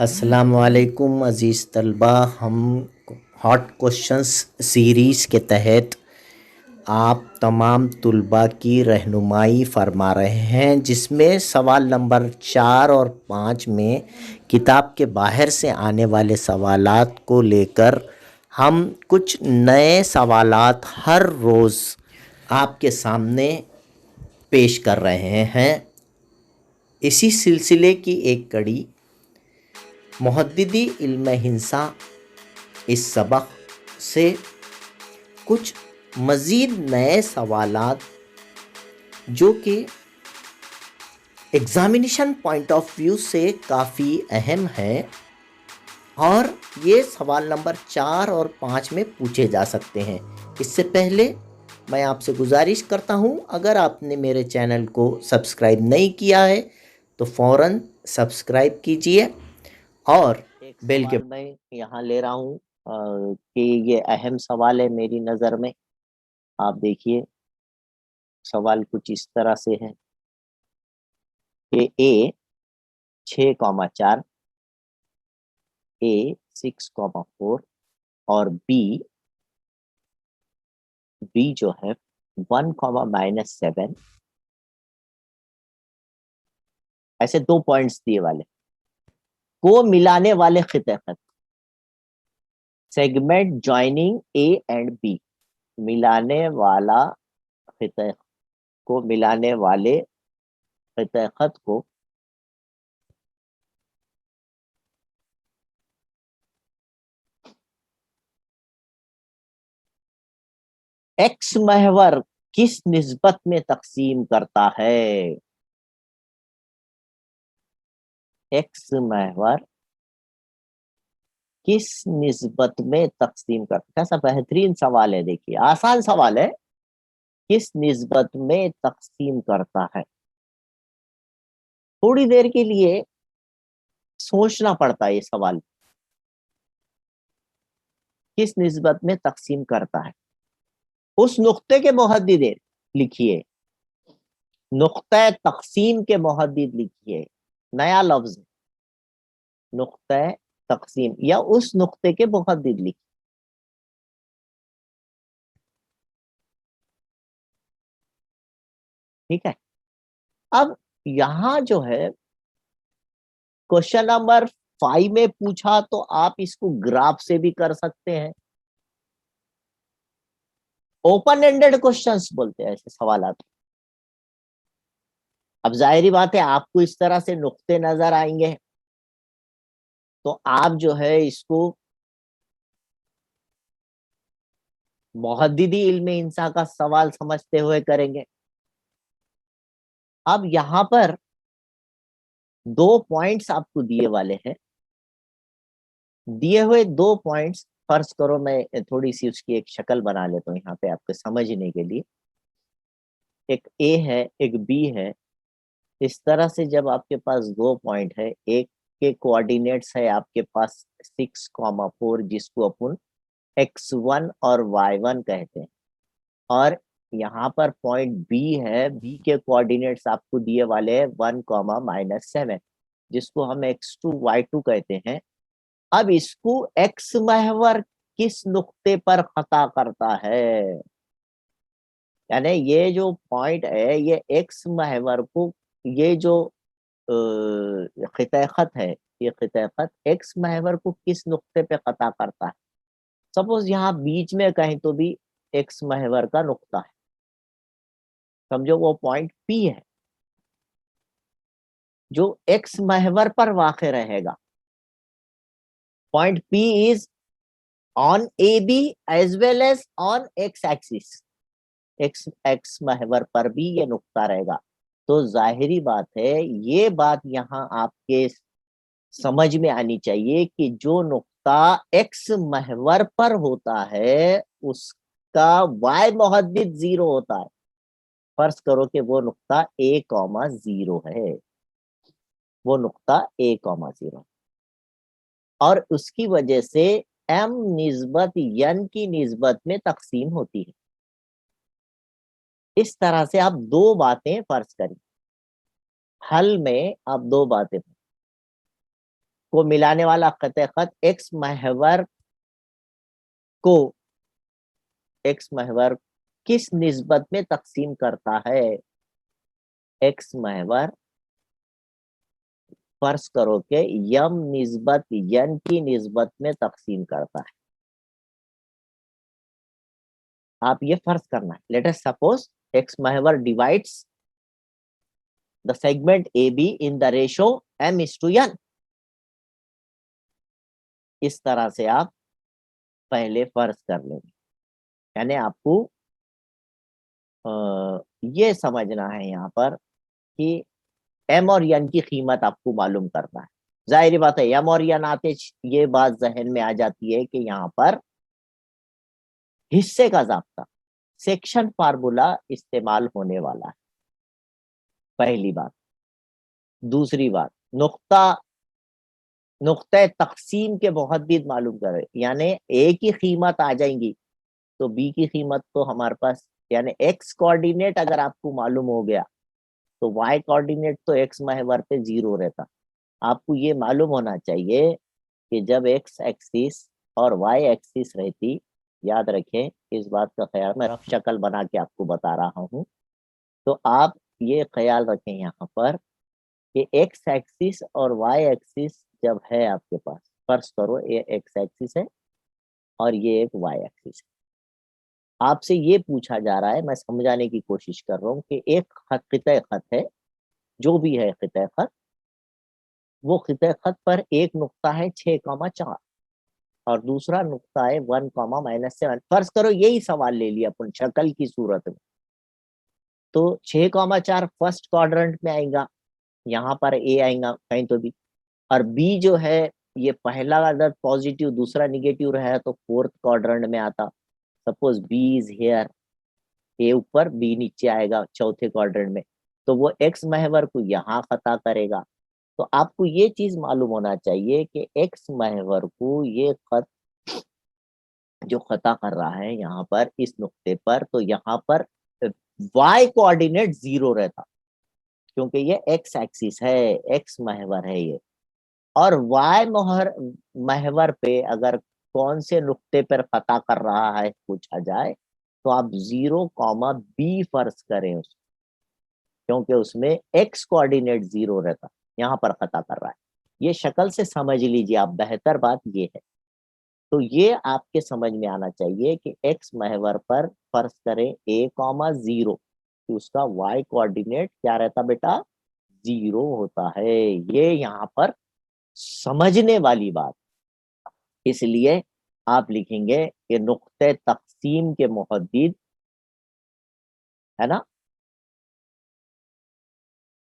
अस्सलाम वालेकुम अज़ीज़ तलबा। हम हॉट क्वेश्चंस सीरीज़ के तहत आप तमाम तुलबा की रहनुमाई फरमा रहे हैं, जिसमें सवाल नंबर 4 और 5 में किताब के बाहर से आने वाले सवालात को लेकर हम कुछ नए सवालात हर रोज़ आपके सामने पेश कर रहे हैं। इसी सिलसिले की एक कड़ी मुहद्दिदी इल्म हिंसा इस सबक से कुछ मज़ीद नए सवालात जो कि एग्ज़ामिनेशन पॉइंट ऑफ व्यू से काफ़ी अहम है, और ये सवाल नंबर 4 और 5 में पूछे जा सकते हैं। इससे पहले मैं आपसे गुजारिश करता हूँ, अगर आपने मेरे चैनल को सब्सक्राइब नहीं किया है तो फ़ौरन सब्सक्राइब कीजिए और एक बेल के सवाल मैं यहाँ ले रहा हूँ कि ये अहम सवाल है मेरी नज़र में। आप देखिए, सवाल कुछ इस तरह से है कि ए 6,4, ए 6,4 और बी जो है 1,-7, ऐसे 2 पॉइंट्स दिए वाले को मिलाने वाले खिते खत, segment joining A and B, मिलाने वाला खिते को मिलाने वाले खिते खत को एक्स महवर किस निस्बत में तकसीम करता है। एक्स महवर किस निस्बत में तकसीम करता है। कैसा बेहतरीन सवाल है, देखिए आसान सवाल है। किस निस्बत में तकसीम करता है, थोड़ी देर के लिए सोचना पड़ता है ये सवाल। किस निस्बत में तकसीम करता है, उस नुक्ते के मुहद्दिद लिखिए, नुक्ता तकसीम के मुहद्दिद लिखिए, नया लफ्ज नुक्ता तकसीम, या उस नुक्ते के मुहद्दिद लिखिए। ठीक है। अब यहां जो है क्वेश्चन नंबर 5 में पूछा, तो आप इसको ग्राफ से भी कर सकते हैं। ओपन एंडेड क्वेश्चंस बोलते हैं ऐसे सवाल। अब जाहिर बात है आपको इस तरह से नुक्ते नजर आएंगे, तो आप जो है इसको मुहद्दिदी इल्म इंसा का सवाल समझते हुए करेंगे। अब यहां पर 2 पॉइंट्स आपको दिए वाले हैं। दिए हुए 2 पॉइंट्स, फर्ज करो मैं थोड़ी सी उसकी एक शक्ल बना लेता हूँ यहाँ पे आपको समझने के लिए। एक ए है, एक बी है। इस तरह से जब आपके पास 2 पॉइंट है, एक के कोऑर्डिनेट्स है आपके पास 6,4, जिसको अपन x1 और y1 कहते हैं, और यहाँ पर पॉइंट बी है, बी के कोऑर्डिनेट्स आपको दिए वाले हैं 1,-7, जिसको हम x2 y2 कहते हैं। अब इसको x महवर किस नुक्ते पर खता करता है, यानी ये जो पॉइंट है ये x महवर को, ये जो खिते खत है, ये खिते खत एक्स महवर को किस नुक्ते पे खता करता है। सपोज यहाँ बीच में कहीं तो भी एक्स महवर का नुक्ता है, समझो वो पॉइंट पी है जो एक्स महवर पर वाक़ रहेगा। Point P is on A B as well as on X axis, X महवर पर भी ये नुक्ता रहेगा। तो जाहिरी बात है, ये बात यहाँ आपके समझ में आनी चाहिए कि जो नुक्ता एक्स महवर पर होता है उसका वाई मुहद्दिद 0 होता है। फर्ज करो कि वो नुक्ता a,0 है, वो नुक्ता a,0, और उसकी वजह से m निस्बत n की निस्बत में तकसीम होती है। इस तरह से आप 2 बातें फर्ज करें, हल में आप 2 बातें, को मिलाने वाला खत खत एक्स महवर को एक्स महवर किस निस्बत में तकसीम करता है? एक्स महवर फर्ज करो कि यम निस्बत यन की निस्बत में तकसीम करता है। आप ये फर्ज करना है। लेट अस सपोज एक्स महवर divides the segment A B in the ratio m:n। इस तरह से आप पहले फर्ज कर लेंगे, यानी आपको ये समझना है यहाँ पर कि एम और एन की कीमत आपको मालूम करना है। जाहिर बात है एम और एन आते ये बात जहन में आ जाती है कि यहाँ पर हिस्से का ज़ाब्ता सेक्शन फार्मूला इस्तेमाल होने वाला है, पहली बात। दूसरी बात, नुक्ता तकसीम के मुहद्दिद मालूम करें, यानी ए की कीमत आ जाएंगी तो बी की कीमत तो हमारे पास, यानी एक्स कोऑर्डिनेट अगर आपको मालूम हो गया तो वाई कोऑर्डिनेट तो एक्स महवर पे 0 रहता। आपको ये मालूम होना चाहिए कि जब एक्स एक्सिस और वाई एक्सिस रहती, याद रखें इस बात का ख्याल, मैं रफ शक्ल बना के आपको बता रहा हूँ, तो आप ये ख्याल रखें यहाँ पर कि एक्स एक्सिस और वाई एक्सिस जब है आपके पास, फर्ज करो ये एक्स एक्सिस है और ये एक वाई एक्सिस है, आपसे ये पूछा जा रहा है, मैं समझाने की कोशिश कर रहा हूँ कि एक खिता खत है, जो भी है खिता खत, वो खिता खत पर एक नुक्ता है 6,4 और दूसरा नुक्ता है 1,-7। फर्ज करो यही सवाल ले लिया अपन शक्ल की सूरत में, तो 6,4 फर्स्ट क्वाड्रेंट में आएगा, यहाँ पर ए आएगा कहीं तो भी, और बी जो है ये पहला अदर पॉजिटिव दूसरा निगेटिव रहा तो फोर्थ क्वाड्रेंट में आता। सपोज बी इज हेयर, ए ऊपर बी नीचे आएगा चौथे क्वाड्रेंट में, तो वो एक्स महवर को यहाँ खता करेगा। तो आपको ये चीज मालूम होना चाहिए कि एक्स महवर को ये खत जो खता कर रहा है यहाँ पर इस नुक्ते पर, तो यहाँ पर वाई कोऑर्डिनेट 0 रहता, क्योंकि ये एक्स एक्सिस है, एक्स महवर है ये, और वाई महवर पे अगर कौन से नुक्ते पर खता कर रहा है पूछा जाए तो आप 0,b फर्ज करें उसको, क्योंकि उसमें एक्स कोऑर्डिनेट 0 रहता, यहाँ पर खता कर रहा है। ये शक्ल से समझ लीजिए आप, बेहतर बात ये है। तो ये आपके समझ में आना चाहिए कि एक्स महवर पर फर्ज करें a,0 कि उसका y कोऑर्डिनेट क्या रहता बेटा, 0 होता है। ये यहाँ पर समझने वाली बात, इसलिए आप लिखेंगे कि नुक्ते तकसीम के मुहद्दिद है ना,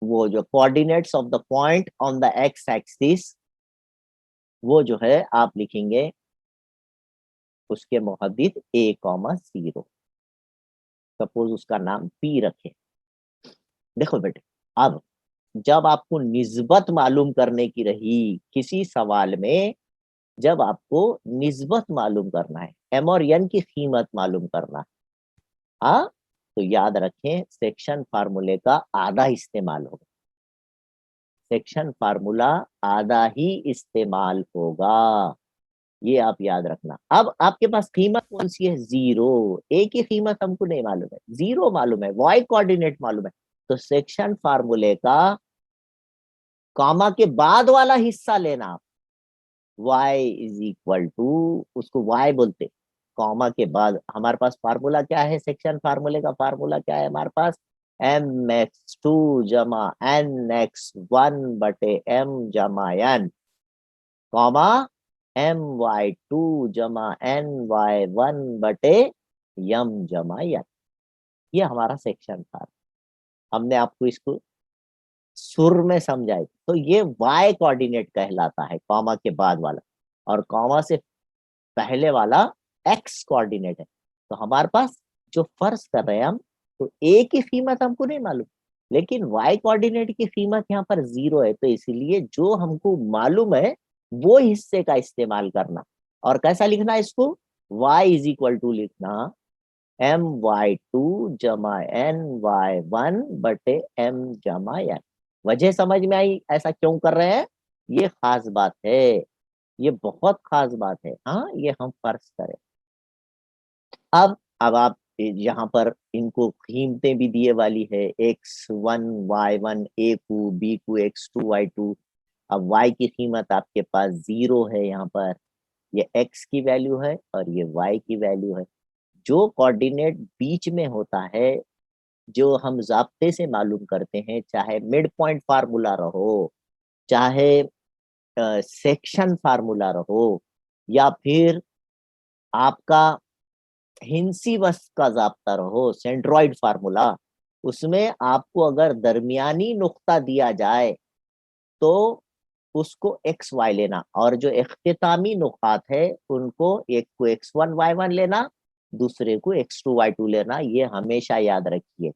वो जो coordinates of the point on the x axis, वो जो है आप लिखेंगे उसके मुहद्दिद a,0। सपोज उसका नाम p रखें। देखो बेटे, अब जब आपको निस्बत मालूम करने की रही किसी सवाल में, जब आपको निस्बत मालूम करना है, एम और एन की कीमत मालूम करना है, हाँ, तो याद रखें सेक्शन फार्मूले का आधा इस्तेमाल होगा, सेक्शन फार्मूला आधा ही इस्तेमाल होगा, ये आप याद रखना। अब आपके पास कीमत कौन सी है, 0। ए की कीमत हमको नहीं मालूम है, 0 मालूम है, वाई कोऑर्डिनेट मालूम है, तो सेक्शन फार्मूले का कॉमा के बाद वाला हिस्सा लेना आप, y इज इक्वल टू, उसको y बोलते, कॉमा के बाद हमारे पास फार्मूला क्या है, सेक्शन फार्मूले का फार्मूला क्या है हमारे पास, mx2 जमा nx1 बटे m जमा n, कॉमा my2 जमा ny1 बटे m जमा n। ये हमारा सेक्शन था, हमने आपको इसको सुर में समझाए, तो ये y कोऑर्डिनेट कहलाता है कॉमा के बाद वाला, और कॉमा से पहले वाला x कोऑर्डिनेट है। तो हमारे पास जो फर्ज कर रहे हैं हम, तो a की कीमत हमको नहीं मालूम, लेकिन y कोऑर्डिनेट की कीमत यहाँ पर 0 है, तो इसीलिए जो हमको मालूम है वो हिस्से का इस्तेमाल करना। और कैसा लिखना है इसको, y इज इक्वल टू लिखना my2 जमा ny1 बटे m जमा n। वजह समझ में आई ऐसा क्यों कर रहे हैं, ये खास बात है, ये बहुत खास बात है। हाँ, ये हम फर्ज करें। अब आप यहाँ पर इनको कीमतें भी दिए वाली है, x1 y1 a को b को x2 y2। अब y की कीमत आपके पास 0 है, यहाँ पर ये x की वैल्यू है और ये y की वैल्यू है। जो कोऑर्डिनेट बीच में होता है, जो हम ज़ाब्ते से मालूम करते हैं, चाहे मिड पॉइंट फार्मूला रहो, चाहे सेक्शन फार्मूला रहो, या फिर आपका हिंसी बस का ज़ाब्ता रहो, सेंट्रॉइड फार्मूला, उसमें आपको अगर दरमियानी नुक्ता दिया जाए तो उसको एक्स वाई लेना, और जो इख्तितामी नुकात है उनको एक को x1 y1 लेना, दूसरे को x2 y2 लेना। ये हमेशा याद रखिए।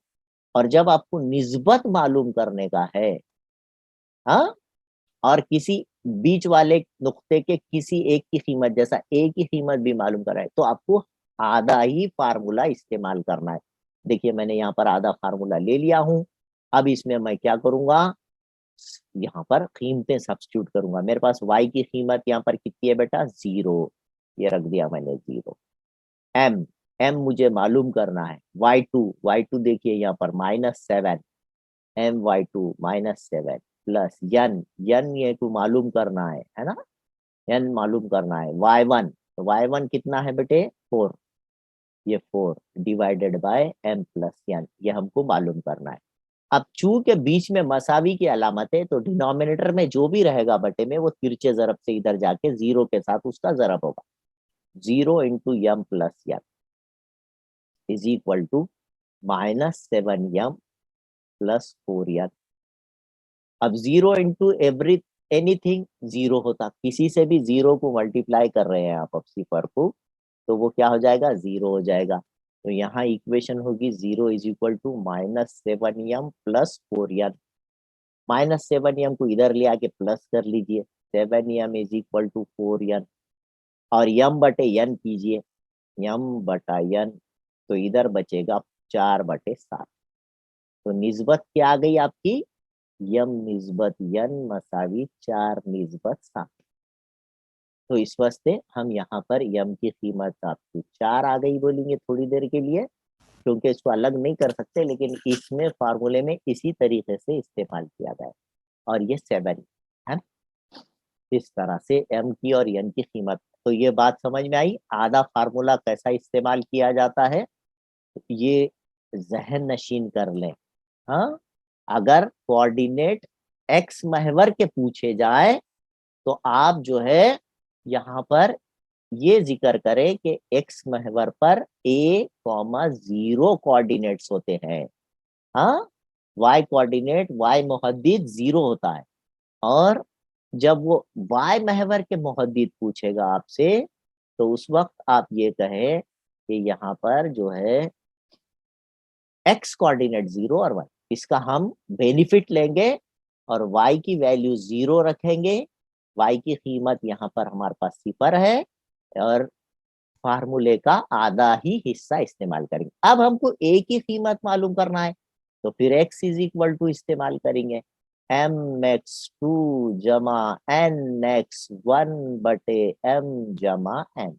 और जब आपको निस्बत मालूम करने का है, हाँ, और किसी बीच वाले नुक्ते के किसी एक की कीमत, जैसा ए की कीमत भी मालूम करा है, तो आपको आधा ही फार्मूला इस्तेमाल करना है। देखिए मैंने यहाँ पर आधा फार्मूला ले लिया हूं। अब इसमें मैं क्या करूंगा, यहाँ पर कीमतें सब्स्टिट्यूट करूंगा। मेरे पास y की कीमत यहाँ पर कितनी है बेटा, 0। ये रख दिया मैंने 0। m m मुझे मालूम करना है। y2 देखिए यहाँ पर -7, my2 -7 प्लस n ये को मालूम करना है ना, n मालूम करना है। y1 कितना है बेटे, 4, ये 4 divided by m plus n, ये हमको मालूम करना है। अब चूंकि बीच में मसावी की अलामत है, तो डिनोमिनेटर में जो भी रहेगा बटे में, वो तिरछे जरब से इधर जाके 0 के साथ उसका जरब होगा। 0 into m plus n is equal to -7m plus 4n। अब 0 इंटू एवरी एनीथिंग 0 होता, किसी से भी 0 को मल्टीप्लाई कर रहे हैं आप अब सिफर को, तो वो क्या हो जाएगा, 0 हो जाएगा। तो यहाँ इक्वेशन होगी 0 is equal to -7m plus 4n। -7m को इधर ले आके प्लस कर लीजिए, 7m is equal to 4n, और m बटे n कीजिए, m बटा n, तो इधर बचेगा 4/7। तो निस्बत क्या आ गई आपकी, m निस्बत n मसावी 4 निस्बत 7। तो इस वास्ते हम यहाँ पर m की कीमत आपकी 4 आ गई बोलेंगे थोड़ी देर के लिए, क्योंकि इसको अलग नहीं कर सकते, लेकिन इसमें फार्मूले में इसी तरीके से इस्तेमाल किया गया है। और ये 7 है। इस तरह से m की और n की कीमत, तो ये बात समझ में आई, आधा फार्मूला कैसा इस्तेमाल किया जाता है, ये जहन नशीन कर लें। हाँ, अगर कोऑर्डिनेट x महवर के पूछे जाए, तो आप जो है यहाँ पर ये जिक्र करें कि x महवर पर a,0 कोऑर्डिनेट्स होते हैं। हाँ, y कोऑर्डिनेट y मुहद्दिद 0 होता है। और जब वो y महवर के मुहद्दिद पूछेगा आपसे, तो उस वक्त आप ये कहें कि यहाँ पर जो है x कोऑर्डिनेट 0 और y, इसका हम बेनिफिट लेंगे और y की वैल्यू 0 रखेंगे। y की कीमत यहाँ पर हमारे पास सिफर है, और फार्मूले का आधा ही हिस्सा इस्तेमाल करेंगे। अब हमको a की कीमत मालूम करना है, तो फिर x इज इक्वल टू इस्तेमाल करेंगे, mx2 जमा nx1 बटे m जमा n,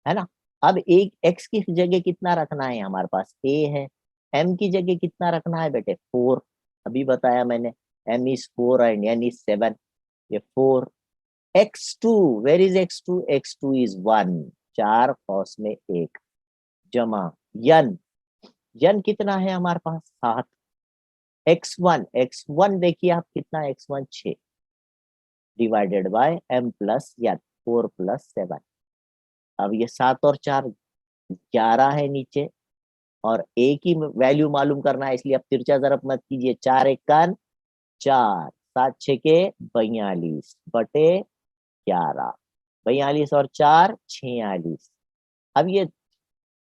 है ना। अब एक x की जगह कितना रखना है, हमारे पास a है। m की जगह कितना रखना है बेटे, 4। अभी बताया मैंने, m is 4 and n is 7, ये 4। x2, where is x2, x2 is 1, 4 कौस में 1, जमा n कितना है हमारे पास, 7। x1 देखिए आप कितना, x1 6, divided by m plus n, 4 plus 7। अब ये 7 और 4 11 है नीचे, और a की वैल्यू मालूम करना है, इसलिए अब तिरछा जरब मत कीजिए। 4 1 4, 7 6 के 42 बटे 11, 42 और 4 46। अब ये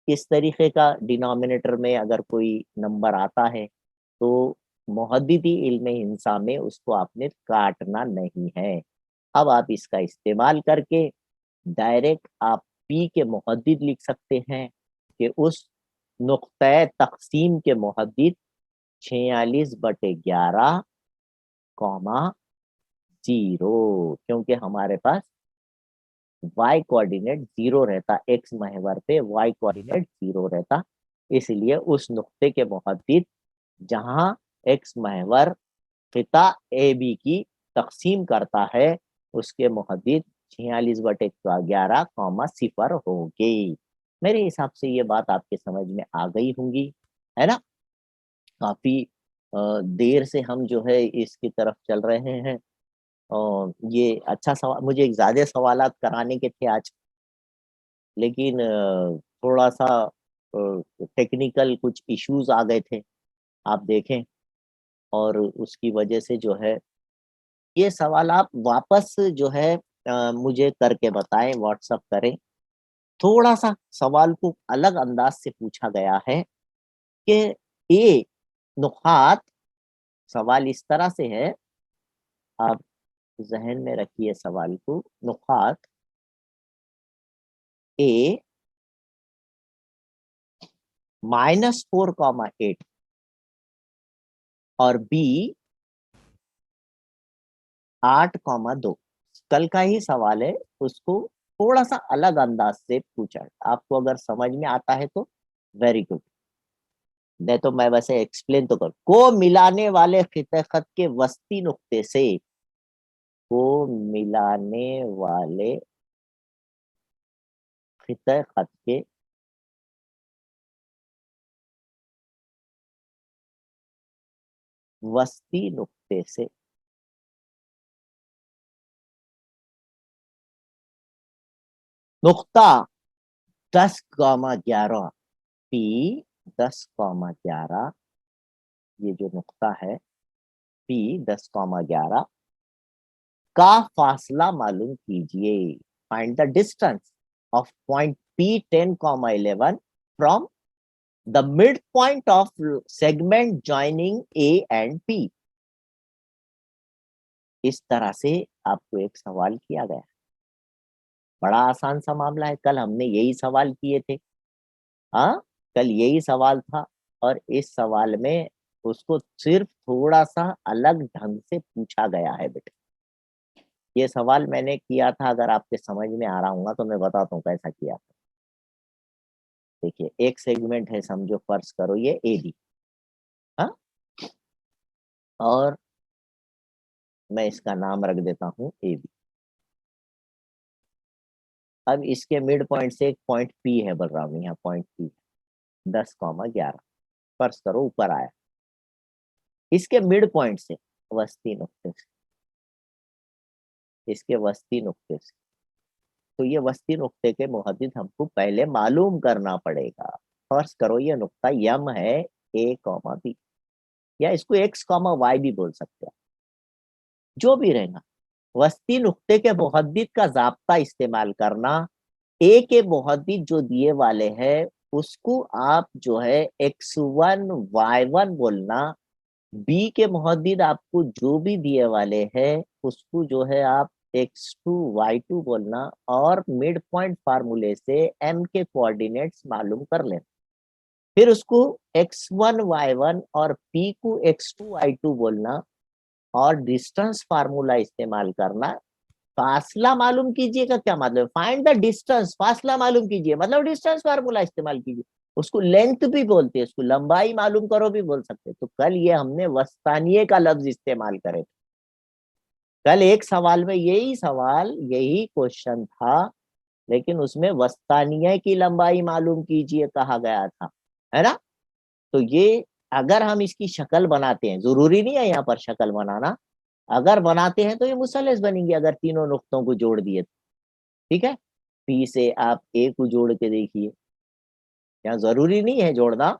इस तरीके का डिनोमिनेटर में अगर कोई नंबर आता है, तो मुहद्दिदी इल्म हिंसा में उसको आपने काटना नहीं है। अब आप इसका इस्तेमाल करके डायरेक्ट आप पी के मुहद्दिद लिख सकते हैं कि उस नुक्ते तकसीम के मुहद्दिद 46/11, 0, क्योंकि हमारे पास y कोऑर्डिनेट 0 रहता, x महवर पे y कोऑर्डिनेट 0 रहता, इसलिए उस नुक्ते के मुहद्दिद जहां x महवर खिता ए बी की तकसीम करता है उसके मुहद्दिद 46/11, 0 मेरे हिसाब से ये बात आपके समझ में आ गई होंगी, है ना। काफी देर से हम जो है इसकी तरफ चल रहे हैं और ये अच्छा सवाल, मुझे एक ज्यादा सवालात कराने के थे आज, लेकिन थोड़ा सा टेक्निकल कुछ इश्यूज आ गए थे, आप देखें, और उसकी वजह से जो है ये सवाल आप वापस जो है मुझे करके बताएं, व्हाट्सअप करें। थोड़ा सा सवाल को अलग अंदाज से पूछा गया है कि ए नुकात, सवाल इस तरह से है, आप जहन में रखिए सवाल को, नुकात ए -4,8 और बी 8,2, कल का ही सवाल है, उसको थोड़ा सा अलग अंदाज से पूछा है। आपको अगर समझ में आता है तो वेरी गुड, नहीं तो मैं वैसे एक्सप्लेन तो कर। को मिलाने वाले खिते खत के वस्ती नुक्ते से, को मिलाने वाले खिते खत के वस्ती नुक्ते से नुक्ता 10,11 पी 10,11, ये जो नुक्ता है पी 10,11 का फासला मालूम कीजिए। Find the distance of point P 10,11 from the mid point of segment joining A and P. इस तरह से आपको एक सवाल किया गया, बड़ा आसान सा मामला है, कल हमने यही सवाल किए थे। हाँ, कल यही सवाल था, और इस सवाल में उसको सिर्फ थोड़ा सा अलग ढंग से पूछा गया है बेटे। ये सवाल मैंने किया था, अगर आपके समझ में आ रहा होगा तो मैं बताता हूँ कैसा किया था। देखिए, एक सेगमेंट है, समझो फर्ज करो ये ए बी, हाँ, और मैं इसका नाम रख देता हूँ ए बी। अब इसके मिड पॉइंट से एक पॉइंट पी है, बोल रहा हूँ यहाँ पॉइंट पी 10,11 फर्ज करो ऊपर आया। इसके मिड पॉइंट से वस्ती नुक्ते से, इसके वस्ती नुक्ते से, तो ये वस्ती नुक्ते के मुहद्दिद हमको पहले मालूम करना पड़ेगा। फर्ज करो ये नुक्ता यम है ए कॉमा बी, या इसको एक्स कॉमा वाई भी बोल सकते हैं, जो भी रहेगा। वस्ती नुक्ते के मुहद्दिद का जाब्ता इस्तेमाल करना, ए के मुहद्दिद जो दिए वाले हैं उसको आप जो है x1 y1 बोलना, बी के मुहद्दिद आपको जो भी दिए वाले हैं उसको जो है आप x2 y2 बोलना, और मिड पॉइंट फार्मूले से m के कोऑर्डिनेट्स मालूम कर लेना, फिर उसको x1 y1 और p को x2 y2 बोलना, और डिस्टेंस फार्मूला इस्तेमाल करना। फासला मालूम कीजिए का क्या मतलब, फाइंड द डिस्टेंस, फासला मालूम कीजिए मतलब डिस्टेंस फार्मूला इस्तेमाल कीजिए। उसको लेंथ भी बोलते हैं, उसको लंबाई मालूम करो भी बोल सकते हैं। तो कल ये हमने वस्तानिये का लफ्ज इस्तेमाल करे, कल एक सवाल में यही सवाल, यही क्वेश्चन था, लेकिन उसमें वस्तानिये की लंबाई मालूम कीजिए कहा गया था, है ना। तो ये अगर हम इसकी शक्ल बनाते हैं, जरूरी नहीं है यहाँ पर शक्ल बनाना, अगर बनाते हैं तो ये मुसल्लस बनेंगे, अगर तीनों नुक्तों को जोड़ दिए तो, ठीक है। पी से आप ए को जोड़ के देखिए, यहाँ जरूरी नहीं है जोड़ना,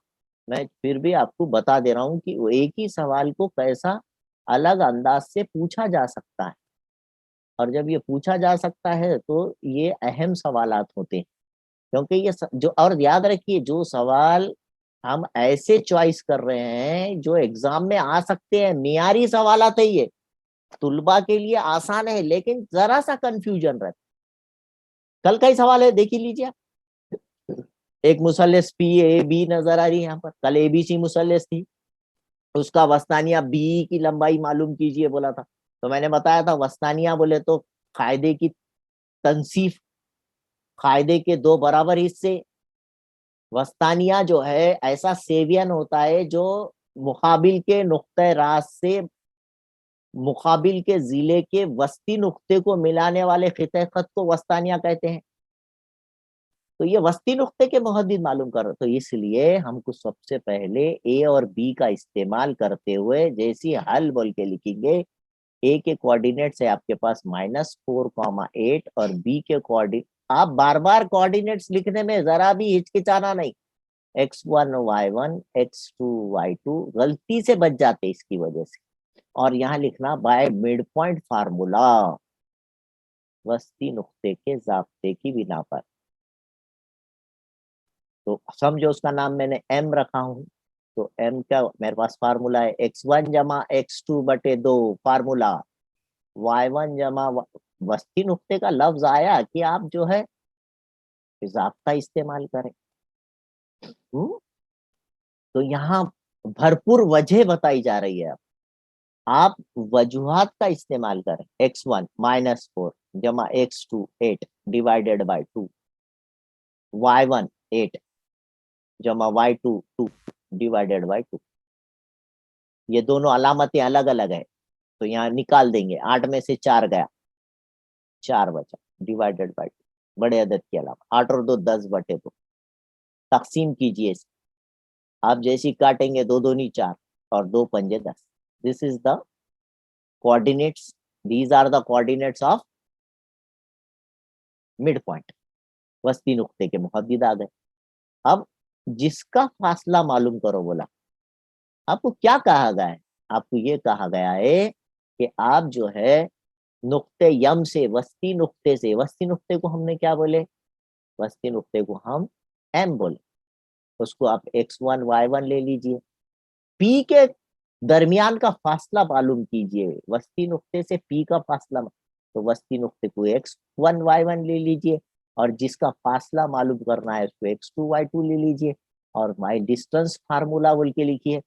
मैं फिर भी आपको बता दे रहा हूँ कि वो एक ही सवाल को कैसा अलग अंदाज से पूछा जा सकता है, और जब ये पूछा जा सकता है तो ये अहम सवालात होते हैं, क्योंकि ये जो, और याद रखिए जो सवाल हम ऐसे चॉइस कर रहे हैं जो एग्जाम में आ सकते हैं, मियारी सवालात है ये, तुलबा के लिए आसान है, लेकिन जरा सा कंफ्यूजन रहता। कल का ही सवाल है, देख ही लीजिए, एक मुसल्लस पी ए बी नजर आ रही है यहाँ पर, कल ए बी सी मुसल्लस थी, उसका वस्तानिया बी की लंबाई मालूम कीजिए बोला था, तो मैंने बताया था वस्तानिया बोले तो कायदे की तनसीफ, कायदे के दो बराबर हिस्से। वस्तानिया जो है ऐसा सेवियन होता है जो मुकाबिल के नुक्ते रास से मुकाबिल के जिले के वस्ती नुक्ते को मिलाने वाले खिते खत को वस्तानिया कहते हैं। तो ये वस्ती नुक्ते के मुहद्दिद मालूम करो, तो इसलिए हमको सबसे पहले ए और बी का इस्तेमाल करते हुए जैसी हल बोल के लिखेंगे, ए के कोऑर्डिनेट्स है आपके पास -4,8 और बी के कोऑर्डिनेट, आप बार बार कोऑर्डिनेट्स लिखने में जरा भी हिचकिचाना नहीं। x1 y1 x2 y2 गलती से बच जाते इसकी वजह से। और यहाँ लिखना बाय मिड पॉइंट फार्मूला, वस्ती नुक्ते के जाब्ते की बिना पर। तो समझो उसका नाम मैंने m रखा हूं, तो m का मेरे पास फार्मूला है x1 जमा x2 बटे 2, फार्मूला y1 जमा वस्ती नुक्ते का लफ्ज आया कि आप जो है जाब्ता इस्तेमाल करें। तो यहाँ भरपूर वजह बताई जा रही है। आप वजूहात का इस्तेमाल करें, x1 -4 जमा x2 8 डिवाइडेड बाय 2, y1 8 जमा y2 2 डिवाइडेड बाय 2। ये दोनों अलामतें अलग अलग है, तो यहाँ निकाल देंगे, 8 में से 4 गया, 4 बचा डिवाइडेड बाय 2, बड़े अदद के अलावा 8 और 2 10 बटे 2। तकसीम कीजिए, आप जैसी काटेंगे 2 दूनी 4 और 2 पंजे 10। This is the coordinates, these are the coordinates of mid point, वस्ती नुक्ते के मुहद्दिद आ गए। अब जिसका फासला मालूम करो बोला, आपको क्या कहा गया है? आपको ये कहा गया है कि आप जो है नुक्ते यम से, वस्ती नुक्ते से, वस्ती नुक्ते को हमने क्या बोले, वस्ती नुक्ते को हम एम बोले, उसको आप x1 y1 ले लीजिए। पी के दरमियान का फासला मालूम कीजिए, वस्ती नुक्ते से पी का फासला, तो वस्ती नुक्ते को x1 y1 ले लीजिए, और जिसका फासला मालूम करना है उसको x2 y2 ले लीजिए, और बाय डिस्टेंस फार्मूला बोल के लिखिए,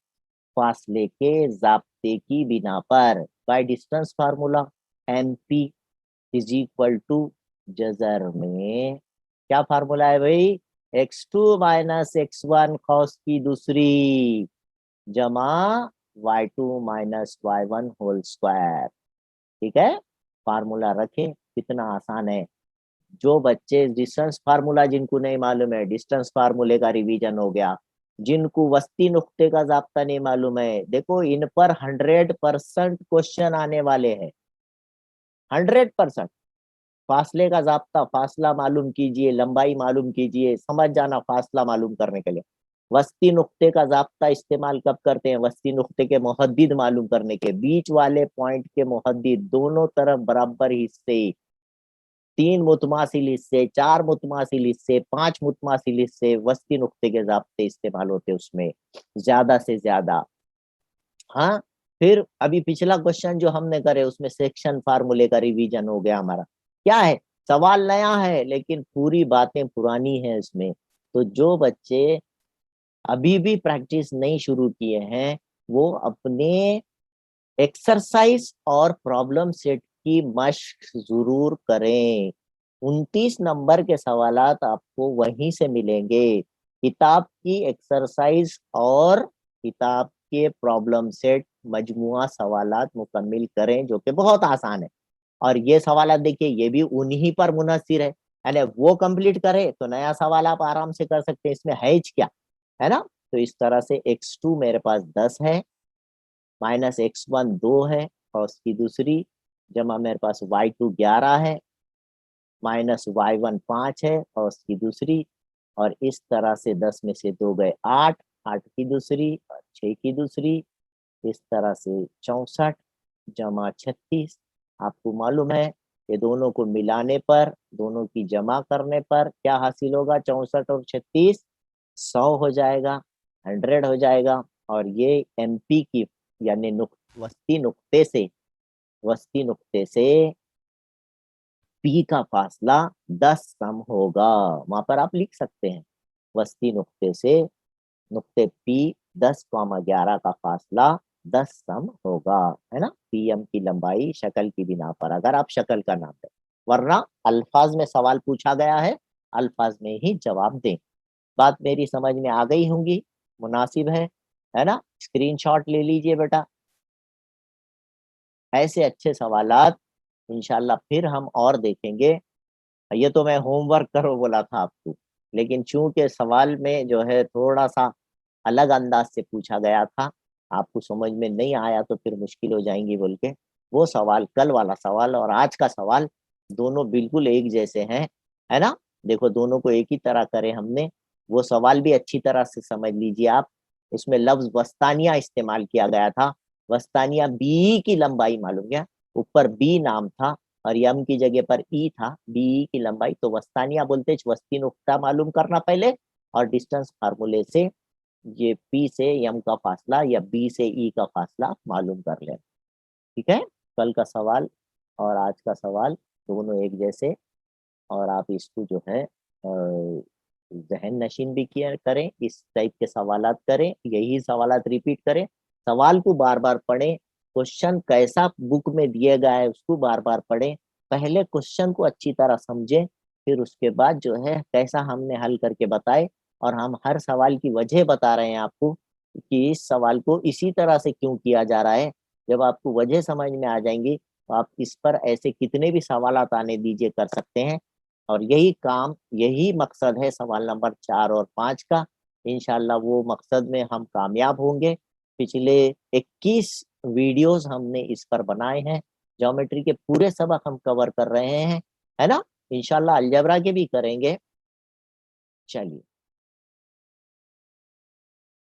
फासले के जाब्ते की बिना पर, by distance formula MP is equal to, जजर में क्या फार्मूला है भाई, x2 माइनस x1 कॉस की दूसरी जमा y2 minus y1 whole square. ठीक है, फार्मूला रखें, कितना आसान है। जो बच्चे डिस्टेंस फार्मूला जिनको नहीं मालूम है, डिस्टेंस फार्मूले का रिवीजन हो गया। जिनको वस्ती नुक्ते का जाब्ता नहीं मालूम है, देखो इन पर 100% क्वेश्चन आने वाले हैं, 100%। फासले का जाब्ता, फासला मालूम कीजिए, लंबाई मालूम कीजिए, समझ जाना फासला मालूम करने के लिए। वस्ती नुक्ते का जाब्ता इस्तेमाल कब करते हैं, वस्ती नुक्ते के मुहद्दिद मालूम करने के, बीच वाले पॉइंट के मुहद्दिद, दोनों तरफ बराबर हिस्से, 3 मुतमासिल हिस्से, 4 मुतमासिल हिस्से, 5 मुतमासिल हिस्से, वस्ती नुक्ते के जाब्ते इस्तेमाल होते उसमें ज्यादा से ज्यादा। हाँ, फिर अभी पिछला क्वेश्चन जो हमने करे उसमें सेक्शन फार्मूले का रिवीजन हो गया हमारा। क्या है, सवाल नया है लेकिन पूरी बातें पुरानी है इसमें। तो जो बच्चे अभी भी प्रैक्टिस नहीं शुरू किए हैं, वो अपने एक्सरसाइज और प्रॉब्लम सेट की मशक जरूर करें। 29 नंबर के सवालात आपको वहीं से मिलेंगे, किताब की एक्सरसाइज और किताब के प्रॉब्लम सेट मजमुआ सवालात मुकम्मिल करें, जो कि बहुत आसान है। और ये सवालात देखिए, ये भी उन्हीं पर मुनहसिर है, यानी वो कंप्लीट करे तो नया सवाल आप आराम से कर सकते हैं, इसमें है क्या, है ना। तो इस तरह से x2 मेरे पास 10 है, माइनस x1 2 है और उसकी दूसरी, जमा मेरे पास y2 11 है, माइनस y1 5 है और उसकी दूसरी, और इस तरह से 10 में से 2 गए 8, 8 की दूसरी और 6 की दूसरी, इस तरह से 64 जमा 36। आपको मालूम है ये दोनों को मिलाने पर, दोनों की जमा करने पर क्या हासिल होगा, 64 और 36 100 हो जाएगा, 100 हो जाएगा। और ये MP की यानी वस्ती नुक्ते से, वस्ती नुक्ते से P का फासला 10 सम होगा। वहां पर आप लिख सकते हैं, वस्ती नुक्ते से नुक्ते P 10,11 का फासला 10 सम होगा, है ना। पीएम की लंबाई शक्ल की बिना पर, अगर आप शक्ल का नाम दें, वरना अल्फाज में सवाल पूछा गया है, अल्फाज में ही जवाब दें। बात मेरी समझ में आ गई होंगी, मुनासिब है ना। स्क्रीनशॉट ले लीजिए बेटा। ऐसे अच्छे सवालात इंशाल्लाह फिर हम और देखेंगे। ये तो मैं होमवर्क करो बोला था आपको, लेकिन चूंकि सवाल में जो है थोड़ा सा अलग अंदाज से पूछा गया था, आपको समझ में नहीं आया तो फिर मुश्किल हो जाएंगी बोल के, वो सवाल, कल वाला सवाल और आज का सवाल दोनों बिल्कुल एक जैसे हैं, है ना। देखो दोनों को एक ही तरह करे हमने। वो सवाल भी अच्छी तरह से समझ लीजिए आप। उसमें लफ्ज वस्तानिया इस्तेमाल किया गया था। वस्तानिया बी की लंबाई मालूम क्या, ऊपर बी नाम था और यम की जगह पर ई था, बी की लंबाई, तो वस्तानिया बोलते वस्ती नुक्ता मालूम करना पहले, और डिस्टेंस फार्मूले से ये पी से यम का फासला या बी से ई का फासला मालूम कर लेना। ठीक है। कल का सवाल और आज का सवाल दोनों एक जैसे, और आप इसको जो है जहन नशीन भी किया करें, इस टाइप के सवालात करें, यही सवालात रिपीट करें, सवाल को बार बार पढ़ें, क्वेश्चन कैसा बुक में दिया गया है उसको बार बार पढ़ें, पहले क्वेश्चन को अच्छी तरह समझें, फिर उसके बाद जो है कैसा हमने हल करके बताए, और हम हर सवाल की वजह बता रहे हैं आपको कि इस सवाल को इसी तरह से क्यों किया जा रहा है। जब आपको वजह समझ में आ जाएंगी तो आप इस पर ऐसे कितने भी सवालात आने दीजिए कर सकते हैं। और यही काम, यही मकसद है सवाल नंबर 4 और 5 का। इंशाल्लाह वो मकसद में हम कामयाब होंगे। पिछले 21 वीडियोस हमने इस पर बनाए हैं, ज्योमेट्री के पूरे सबक हम कवर कर रहे हैं, है ना। इंशाल्लाह अलजेब्रा के भी करेंगे। चलिए।